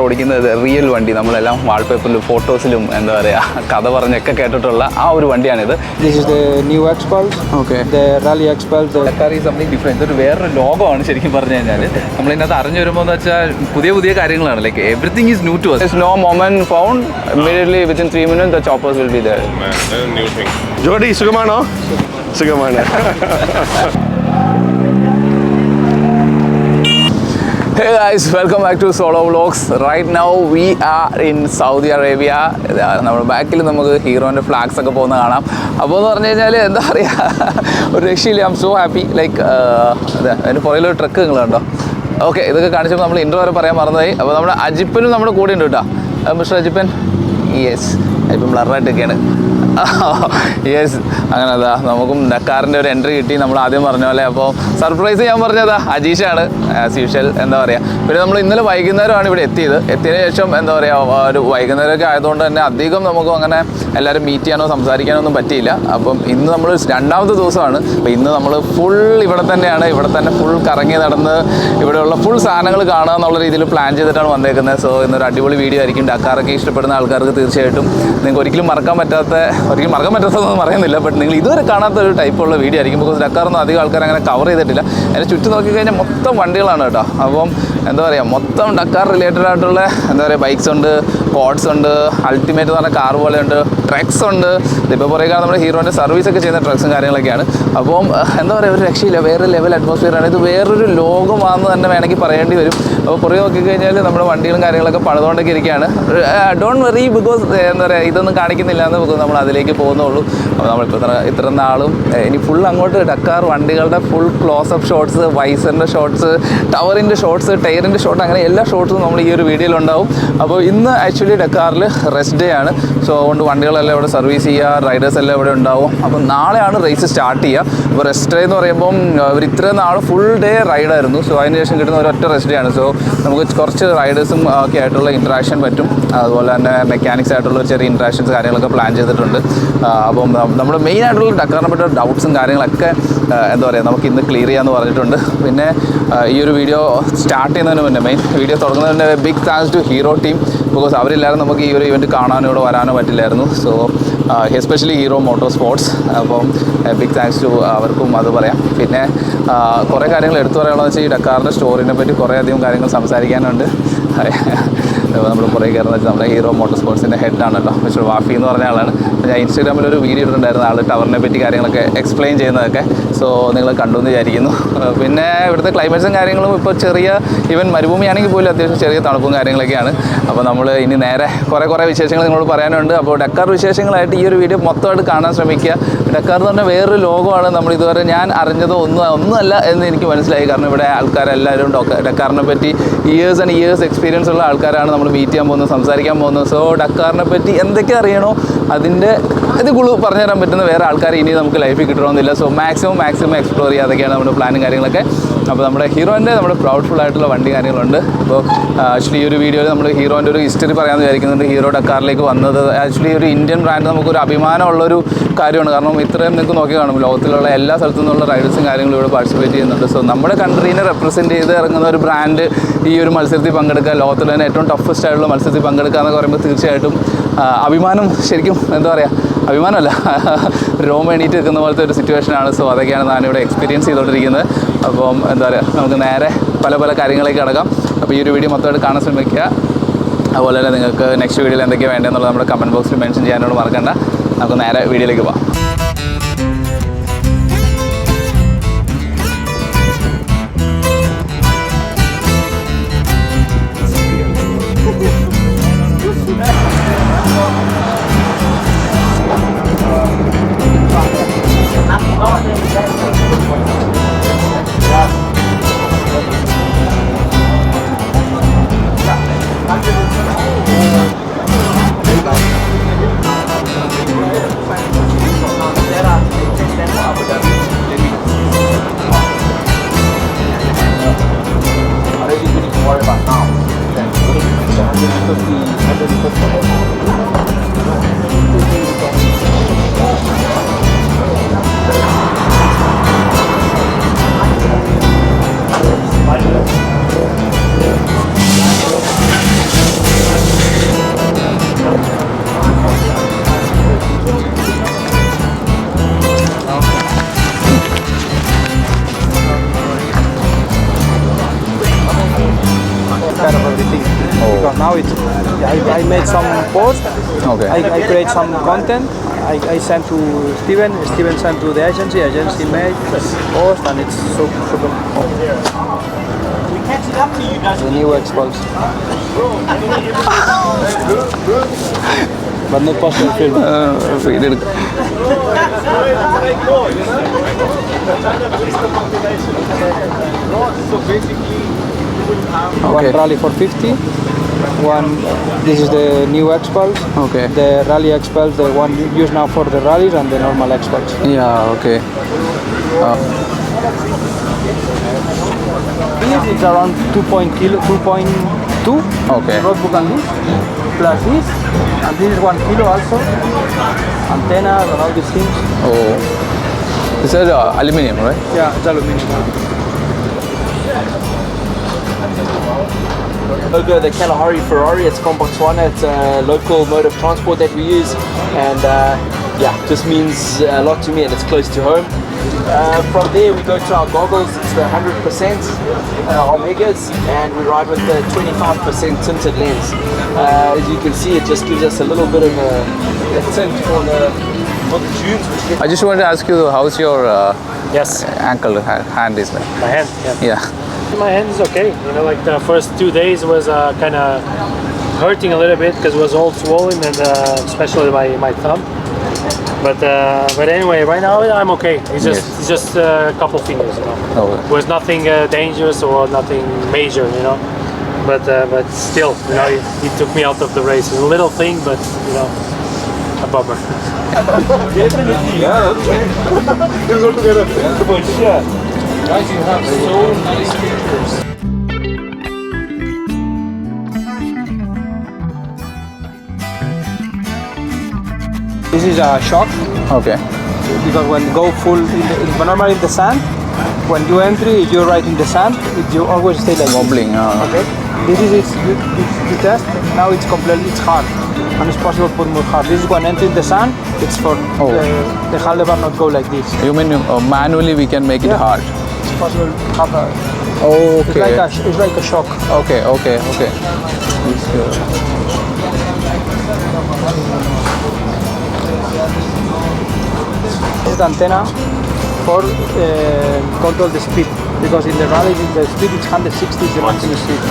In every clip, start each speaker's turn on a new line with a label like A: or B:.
A: ഓടിക്കുന്നത് റിയൽ വണ്ടി, നമ്മളെല്ലാം വാൾപേപ്പറിലും ഫോട്ടോസിലും എന്താ പറയുക കഥ പറഞ്ഞൊക്കെ കേട്ടിട്ടുള്ള ആ ഒരു വണ്ടിയാണിത്.
B: This is the new X-Pulse.
A: Okay.
B: The Rally X-Pulse.
A: Dakar is something different. ഇതൊരു വേറൊരു ലോകമാണ് ശരിക്കും പറഞ്ഞു കഴിഞ്ഞാൽ. നമ്മളിതിനകത്ത് അറിഞ്ഞു വരുമ്പോൾ എന്ന് വെച്ചാൽ പുതിയ പുതിയ കാര്യങ്ങളാണ്. Like everything is new to us. There's no moment found. Immediately within 3 minutes the choppers will be there.
C: New thing. Jodi, സുഖമാണോ? സുഖമാണ്.
A: Hey guys, welcome back to Solo Vlogs. Right now we are in Saudi Arabia. നമ്മുടെ ബാക്കിൽ നമുക്ക് ഹീറോൻ്റെ flags ഒക്കെ പോകുന്ന കാണാം. അപ്പോൾ എന്ന് പറഞ്ഞു കഴിഞ്ഞാൽ എന്താ പറയുക, ഒരു രക്ഷയില്ല. I M so happy. Like അതെ, അതിൻ്റെ പുറകിലൊരു ട്രക്ക് നിങ്ങൾ കണ്ടോ? ഓക്കെ, ഇതൊക്കെ കാണിച്ചപ്പോൾ നമ്മൾ ഇൻട്രോ വരെ പറയാൻ മറന്നതായി. അപ്പോൾ നമ്മുടെ അജിപ്പനും നമ്മുടെ കൂടെ ഉണ്ട് കേട്ടോ. മിസ്റ്റർ അജിപ്പൻ. യെസ്, ഇപ്പം ബ്ലറായിട്ടൊക്കെയാണ്. യെസ്, അങ്ങനെ അതാ നമുക്കും ഡക്കാറിൻ്റെ ഒരു എൻട്രി കിട്ടി. നമ്മൾ ആദ്യം പറഞ്ഞ പോലെ. അപ്പോൾ സർപ്രൈസ് ഞാൻ പറഞ്ഞതാ അജീഷാണ് ആസ് യൂഷ്വൽ. എന്താ പറയുക, പിന്നെ നമ്മൾ ഇന്നലെ വൈകുന്നേരമാണ് ഇവിടെ എത്തിയതിന് ശേഷം എന്താ പറയുക, ഒരു വൈകുന്നേരമൊക്കെ ആയതുകൊണ്ട് തന്നെ അധികം നമുക്ക് അങ്ങനെ എല്ലാവരും മീറ്റ് ചെയ്യാനോ സംസാരിക്കാനോ ഒന്നും പറ്റിയില്ല. അപ്പം ഇന്ന് നമ്മൾ രണ്ടാമത്തെ ദിവസമാണ്. അപ്പോൾ ഇന്ന് നമ്മൾ ഫുൾ ഇവിടെ തന്നെയാണ്. ഇവിടെ തന്നെ ഫുൾ കറങ്ങി നടന്ന് ഇവിടെയുള്ള ഫുൾ സാധനങ്ങൾ കാണുക എന്നുള്ള രീതിയിൽ പ്ലാൻ ചെയ്തിട്ടാണ് വന്നേക്കുന്നത്. സോ ഇന്നൊരു അടിപൊളി വീഡിയോ ആയിരിക്കും. ഡക്കാറൊക്കെ ഇഷ്ടപ്പെടുന്ന ആൾക്കാർക്ക് തീർച്ചയായിട്ടും നിങ്ങൾക്ക് ഒരിക്കലും മറക്കാൻ പറ്റാത്തതൊന്നും പറയുന്നില്ല. ബട്ട് നിങ്ങൾ ഇതുവരെ കാണാത്ത ഒരു ടൈപ്പുള്ള വീഡിയോ ആയിരിക്കും. ബിക്കോസ് ഡക്കാറൊന്നും അധികം ആൾക്കാർ അങ്ങനെ കവർ ചെയ്തിട്ടില്ല. അതിന് ചുറ്റും നോക്കിക്കഴിഞ്ഞാൽ മൊത്തം വണ്ടികളാണ് കേട്ടോ. അപ്പം എന്താ പറയുക, മൊത്തം ഡക്കാർ റിലേറ്റഡ് ആയിട്ടുള്ള എന്താ പറയുക ബൈക്സ് ഉണ്ട്, കോഡ്സ് ഉണ്ട്, അൾട്ടിമേറ്റ് എന്ന് പറഞ്ഞ കാർ പോലെ ഉണ്ട്, ട്രക്സ് ഉണ്ട്. ഇപ്പോൾ പറയുക നമ്മുടെ ഹീറോൻ്റെ സർവീസൊക്കെ ചെയ്യുന്ന ട്രക്സും കാര്യങ്ങളൊക്കെയാണ്. അപ്പം എന്താ പറയുക, ഒരു രക്ഷയില്ല. വേറെ ലെവൽ അറ്റ്മോസ്ഫിയറാണ്. ഇത് വേറൊരു ലോകമാണെന്ന് തന്നെ വേണമെങ്കിൽ പറയേണ്ടി വരും. അപ്പോൾ പുറകെ നോക്കിക്കഴിഞ്ഞാൽ നമ്മുടെ വണ്ടികളും കാര്യങ്ങളൊക്കെ പണിതുകൊണ്ടൊക്കെ ഇരിക്കുകയാണ്. ഡോണ്ട് വെറി, ബിക്കോസ് എന്താ പറയുക ഇതൊന്നും കാണിക്കുന്നില്ല എന്ന് ബിക്കോസ് നമ്മൾ അതിലേക്ക് പോകുന്നുള്ളൂ. അപ്പോൾ നമ്മളിപ്പോൾ ഇത്ര നാളും ഇനി ഫുൾ അങ്ങോട്ട് ഡക്കാർ വണ്ടികളുടെ ഫുൾ ക്ലോസപ്പ് ഷോട്ട്സ്, വൈസറിൻ്റെ ഷോട്ട്സ്, ടവറിൻ്റെ ഷോട്ട്സ്, ടയറിൻ്റെ ഷോട്ട്, അങ്ങനെ എല്ലാ ഷോട്ട്സും നമ്മൾ ഈ ഒരു വീഡിയോയിലുണ്ടാവും. അപ്പോൾ ഇന്ന് ആക്ച്വലി ഡക്കാറിൽ റെസ്റ്റ് ഡേ ആണ്. സോ അതുകൊണ്ട് വണ്ടികളെല്ലാം ഇവിടെ സർവീസ് ചെയ്യുക, റൈഡേഴ്സ് എല്ലാം ഇവിടെ ഉണ്ടാവും. അപ്പോൾ നാളെയാണ് റേസ് സ്റ്റാർട്ട് ചെയ്യുക. അപ്പോൾ റെസ്റ്റ് ഡേ എന്ന് പറയുമ്പം ഒരു ഇത്രയും നാൾ ഫുൾ ഡേ റൈഡായിരുന്നു. സോ അതിന് ശേഷം കിട്ടുന്ന ഒരൊറ്റ റെസ്റ്റ് ഡേ ആണ്. സോ നമുക്ക് കുറച്ച് റൈഡേഴ്സും ഒക്കെ ആയിട്ടുള്ള ഇൻട്രാക്ഷൻ പറ്റും. അതുപോലെ തന്നെ മെക്കാനിക്സ് ആയിട്ടുള്ള ചെറിയ ഇൻട്രാക്ഷൻസ് കാര്യങ്ങളൊക്കെ പ്ലാൻ ചെയ്തിട്ടുണ്ട്. അപ്പം നമ്മുടെ മെയിൻ ആയിട്ടുള്ള ഡക്കാറിനെ പറ്റിയ ഡൗട്ട്സും കാര്യങ്ങളൊക്കെ എന്താ പറയുക നമുക്ക് ഇന്ന് ക്ലിയർ ചെയ്യാമെന്ന് പറഞ്ഞിട്ടുണ്ട്. പിന്നെ ഈ ഒരു വീഡിയോ സ്റ്റാർട്ട് ചെയ്യുന്നതിന് മുന്നേ, മെയിൻ വീഡിയോ തുടങ്ങുന്നതിന് big thanks to Hero team. Because അവരില്ലാതെ നമുക്ക് ഈ ഒരു ഇവൻറ്റ് കാണാനോ ഇവിടെ വരാനോ പറ്റില്ലായിരുന്നു. So especially Hero Moto Sports. അപ്പം ബിഗ് താങ്ക്സ് ടു അവർക്കും അത് പറയാം. പിന്നെ കുറേ കാര്യങ്ങൾ എടുത്തു പറയാനുള്ളത് വെച്ചാൽ ഈ ഡക്കാറിൻ്റെ സ്റ്റോറിനെ പറ്റി കുറേ അധികം കാര്യങ്ങൾ സംസാരിക്കാനുണ്ട്. നമ്മൾ പുറകെ കയറുന്ന വെച്ചാൽ നമ്മുടെ ഹീറോ മോട്ടോ സ്പോർട്സിൻ്റെ ഹെഡാണല്ലോ, മിസ്റ്റർ വാഫി എന്ന് പറഞ്ഞ ആളാണ്. ഞാൻ ഇൻസ്റ്റാഗ്രാമിൽ ഒരു വീഡിയോ ഇട്ടിട്ടുണ്ടായിരുന്നു ആൾ ടവറിനെ പറ്റി കാര്യങ്ങളൊക്കെ എക്സ്പ്ലെയിൻ ചെയ്യുന്നതൊക്കെ. സോ നിങ്ങൾ കണ്ടു എന്ന് വിചാരിക്കുന്നു. പിന്നെ ഇവിടുത്തെ ക്ലൈമറ്റ്സും കാര്യങ്ങളും ഇപ്പോൾ ചെറിയ ഈവൻ മരുഭൂമിയാണെങ്കിൽ പോലും അത്യാവശ്യം ചെറിയ തണുപ്പും കാര്യങ്ങളൊക്കെയാണ്. അപ്പോൾ നമ്മൾ ഇനി നേരെ കുറേ വിശേഷങ്ങൾ നിങ്ങളോട് പറയാനുണ്ട്. അപ്പോൾ ഡക്കാർ വിശേഷങ്ങളായിട്ട് ഈ ഒരു വീഡിയോ മൊത്തമായിട്ട് കാണാൻ ശ്രമിക്കുക. ഡക്കാർ എന്ന് പറഞ്ഞാൽ വേറൊരു ലോകമാണ്. നമ്മൾ ഇതുവരെ ഞാൻ അറിഞ്ഞത് ഒന്നുമല്ല എന്ന് എനിക്ക് മനസ്സിലായി. കാരണം ഇവിടെ ആൾക്കാരെല്ലാവരും ഡക്കാറിനെ പറ്റി ഇയേഴ്സ് ആൻഡ് ഇയേഴ്സ് എക്സ്പീരിയൻസ് ഉള്ള ആൾക്കാരാണ് നമ്മൾ മീറ്റ് ചെയ്യാൻ പോകുന്നത്, സംസാരിക്കാൻ പോകുന്നത്. സോ ഡക്കാറിനെ പറ്റി എന്തൊക്കെ അറിയണോ അതിൻ്റെ ഇത് പറഞ്ഞു തരാൻ പറ്റുന്ന വേറെ ആൾക്കാർ ഇനി നമുക്ക് ലൈഫിൽ കിട്ടണമെന്നില്ല. സോ മാക്സിമം എക്സ്പ്ലോർ ചെയ്യുക, അതൊക്കെയാണ് നമ്മുടെ പ്ലാനും കാര്യങ്ങളൊക്കെ. അപ്പോൾ നമ്മുടെ ഹീറോൻ്റെ നമ്മുടെ പ്രൗഡ്ഫുൾ ആയിട്ടുള്ള വണ്ടി കാര്യങ്ങളുണ്ട്. അപ്പോൾ ആക്ച്വലി ഈ ഒരു വീഡിയോയിൽ നമ്മൾ ഹീറോൻ്റെ ഒരു ഹിസ്റ്ററി പറയാമെന്ന് വിചാരിക്കുന്നുണ്ട്. ഹീറോ ഡക്കാറിലേക്ക് വന്നത് ആക്ച്വലി ഒരു ഇന്ത്യൻ ബ്രാൻഡ് നമുക്കൊരു അഭിമാനമുള്ളൊരു കാര്യമാണ്. കാരണം ഇത്രയും നിങ്ങൾക്ക് നോക്കി കാണും ലോകത്തിലുള്ള എല്ലാ സ്ഥലത്തു നിന്നുള്ള റൈഡേഴ്സും കാര്യങ്ങളും ഇവിടെ പാർട്ടിസിപ്പേറ്റ് ചെയ്യുന്നുണ്ട്. സോ നമ്മുടെ കൺട്രീനെ റെപ്രസെൻറ്റ് ചെയ്ത് ഇറങ്ങുന്ന ഒരു ബ്രാൻഡ് ഈ ഒരു മത്സരത്തിൽ പങ്കെടുക്കുക, ലോകത്തിൽ തന്നെ ഏറ്റവും ടഫസ്റ്റ് ആയിട്ടുള്ള മത്സരത്തിൽ പങ്കെടുക്കുക എന്നൊക്കെ പറയുമ്പോൾ തീർച്ചയായിട്ടും അഭിമാനം, ശരിക്കും എന്താ പറയുക, അഭിമാനമല്ല രോമ എണീറ്റ് നിൽക്കുന്ന പോലത്തെ ഒരു സിറ്റുവേഷനാണ്. സോ അതൊക്കെയാണ് ഞാനിവിടെ എക്സ്പീരിയൻസ് ചെയ്തുകൊണ്ടിരിക്കുന്നത്. അപ്പം എന്താ പറയുക, നമുക്ക് നേരെ പല കാര്യങ്ങളിലേക്ക് കടക്കാം. അപ്പോൾ ഈ ഒരു വീഡിയോ മൊത്തമായിട്ട് കാണാൻ ശ്രമിക്കുക. അതുപോലെ തന്നെ നിങ്ങൾക്ക് നെക്സ്റ്റ് വീഡിയോയിൽ എന്തൊക്കെയാണ് വേണ്ടതെന്നുള്ളത് നമ്മുടെ കമൻറ്റ് ബോക്സിൽ മെൻഷൻ ചെയ്യാനോട് മറക്കണ്ട. നമുക്ക് നേരെ വീഡിയോയിലേക്ക് പോകാം.
B: Because now I made some posts.
A: Okay.
B: I create some content. I sent to Steven. Steven sent to the agency. Agency made post, and it's super. The new X-Pulse. But not possible film.
A: Feed എടുക്കും.
B: One rally for 50. One. This is the new X-Pulse.
A: Okay.
B: The rally X-Pulse, the one used now for the rallies, and the normal X-Pulse.
A: Yeah, okay.
B: This is around 2.2.
A: Okay.
B: Notebook and this, plus this, and this is 1 kilo also. Antennas and all these things.
A: Oh. This is aluminum, right?
B: Yeah, it's aluminum.
D: Logo, the Kalahari Ferrari. It's from Botswana. It's a local mode of transport that we use, and yeah, just means a lot to me, and it's close to home. From there, we go to our goggles. It's the 100% Omegas, and we ride with the 25% tinted lens. As you can see, it just gives us a little bit of a tint for the dunes. Which get
A: I just wanted to ask you, how's your
E: Yes,
A: ankle, hand is like?
E: my hand. Yeah.
A: Yeah.
E: My hand is okay. You know, like the first 2 days was kind of hurting a little bit because it was all swollen, and especially my thumb. But anyway, right now I'm okay. It's just a couple fingers. You know,
A: Oh.
E: it was nothing dangerous or nothing major. You know, but still, you know, it took me out of the race. It's a little thing, but you know, a bummer.
B: Guys, you have so nice pictures. This is a shock
A: Okay.
B: because when you go full, normally in the sand, when you enter, you're right in the sand. You always stay like this.
A: Wobbling.
B: Okay. This is you test. Now it's completely hard, and it's possible to put more hard. This is when enter in the sand. It's for
A: Oh.
B: the handlebar not go like this.
A: You mean manually we can make it
B: Yeah.
A: hard?
B: It's possible to have a.
A: Okay.
B: It's like a shock.
A: Okay.
B: This is the antenna for control the speed, because in the rally the speed is 160 is the maximum speed.